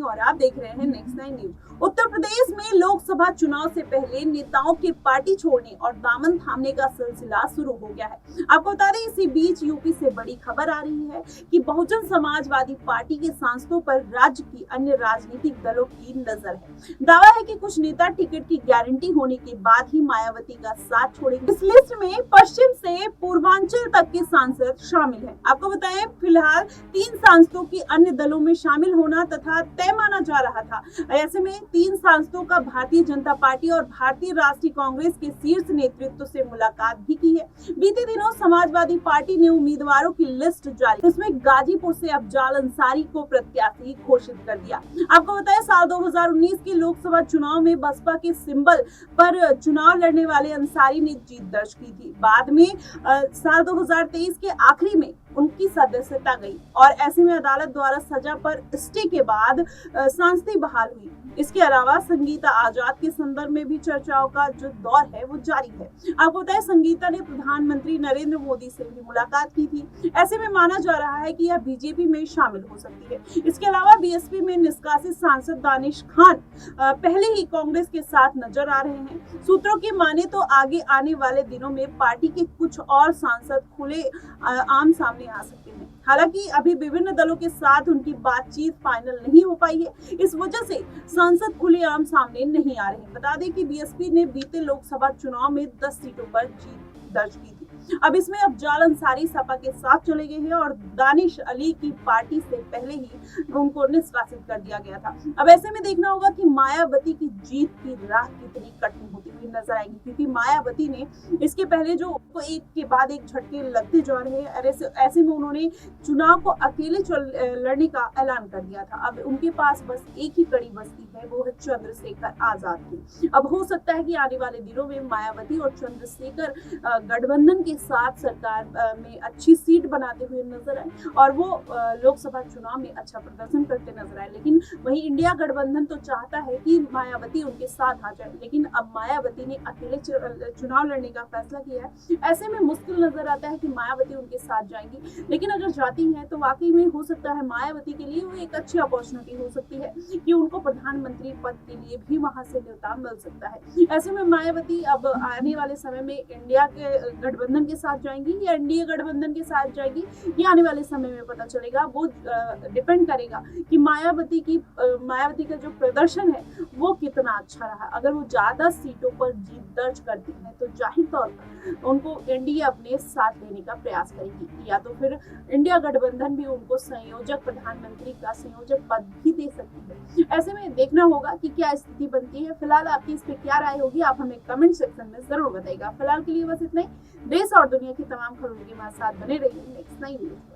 सिंह और आप देख रहे हैं नेक्स्ट 9 न्यूज। उत्तर प्रदेश में लोकसभा चुनाव से पहले नेताओं के पार्टी छोड़ने और दामन थामने का सिलसिला शुरू हो गया है। आपको बता दें, इसी बीच यूपी से बड़ी खबर आ रही है कि बहुजन समाजवादी पार्टी के सांसदों पर राज्य की अन्य राजनीतिक दलों की नजर है। दावा है कि कुछ नेता टिकट की गारंटी होने के बाद ही मायावती का साथ छोड़ेंगे। इस लिस्ट में पश्चिम से पूर्वांचल तक के सांसद शामिल हैं। आपको बताएं, फिलहाल 3 सांसदों की अन्य दलों में शामिल होना तथा तय माना जा रहा था। ऐसे में 3 सांसदों का भारतीय जनता पार्टी और भारतीय राष्ट्रीय कांग्रेस के शीर्ष नेतृत्व से मुलाकात भी की है। बीते दिनों समाजवादी पार्टी ने उम्मीदवारों की लिस्ट जारी, उसमें गाजीपुर से अफजाल अंसारी को प्रत्याशी घोषित कर दिया। आपको बताएं, साल 2019 के लोकसभा चुनाव में बसपा के सिंबल पर चुनाव लड़ने वाले अंसारी ने जीत दर्ज की थी। बाद में साल 2023 के आखिरी में उनकी सदस्यता गई और ऐसे में अदालत द्वारा सजा पर स्टे के बाद सांसदी बहाल हुई। इसके अलावा संगीता आजाद के संदर्भ में भी चर्चाओं का जो दौर है वो जारी है। आपको बताएं, संगीता ने प्रधानमंत्री नरेंद्र मोदी से भी मुलाकात की थी। ऐसे में माना जा रहा है कि यह बीजेपी में शामिल हो सकती है। इसके अलावा बीएसपी में निष्कासित सांसद दानिश खान पहले ही कांग्रेस के साथ नजर आ रहे हैं। सूत्रों की माने तो आगे आने वाले दिनों में पार्टी के कुछ और सांसद खुले आम सामने आ सकते हैं। हालांकि अभी विभिन्न दलों के साथ उनकी बातचीत फाइनल नहीं हो पाई है। इस वजह से सांसद खुलेआम सामने नहीं आ रहे। बता दें कि बीएसपी ने बीते लोकसभा चुनाव में 10 सीटों पर जीत दर्ज की थी। अब इसमें अफजाल अंसारी सपा के साथ चले गए हैं और दानिश अली की पार्टी से पहले ही उनको निष्कासित कर दिया गया था। अब ऐसे में देखना होगा कि मायावती की जीत की राह कितनी कठिन होती हुई नजर आएगी, क्योंकि मायावती ने इसके पहले जो एक के बाद एक झटके लगते जा रहे हैं, ऐसे में उन्होंने चुनाव को अकेले लड़ने का ऐलान कर दिया था। अब उनके पास बस एक ही कड़ी बचती है, वो है चंद्रशेखर आजाद की। अब हो सकता है कि आने वाले दिनों में मायावती और चंद्रशेखर गठबंधन के साथ सरकार में अच्छी सीट बनाते हुए नजर आए और वो लोकसभा चुनाव में अच्छा प्रदर्शन करते नजर आए। लेकिन वहीं इंडिया गठबंधन तो चाहता है कि मायावती उनके साथ आ जाए, लेकिन अब मायावती ने अकेले चुनाव लड़ने का फैसला किया है। ऐसे में मुश्किल नजर आता है कि मायावती उनके साथ जाएंगी, लेकिन अगर जाती हैं तो वाकई में हो सकता है मायावती के लिए वो एक अच्छी अपॉर्चुनिटी हो सकती है कि उनको प्रधानमंत्री पद के लिए भी वहां से न्योता मिल सकता है। ऐसे में मायावती अब आने वाले समय में इंडिया के गठबंधन के साथ जाएंगी या एनडीए गठबंधन के साथ जाएगी, ये आने वाले समय में पता चलेगा। वो डिपेंड करेगा कि मायावती का जो प्रदर्शन है वो कितना अच्छा रहा। अगर वो ज्यादा सीटों पर जीत दर्ज करती है तो जाहिर तौर पर उनको एनडीए अपने साथ लेने का प्रयास करेगी, या तो फिर इंडिया गठबंधन भी उनको संयोजक प्रधानमंत्री का संयोजक पद भी दे सकती है। ऐसे में देखना होगा कि क्या स्थिति बनती है। फिलहाल आपकी इस पे क्या राय होगी, आप हमें कमेंट सेक्शन में जरूर बताइएगा। फिलहाल के लिए बस इतना ही। देश और दुनिया की तमाम खबरों के साथ बने रहिए नेक्स्ट 9 न्यूज।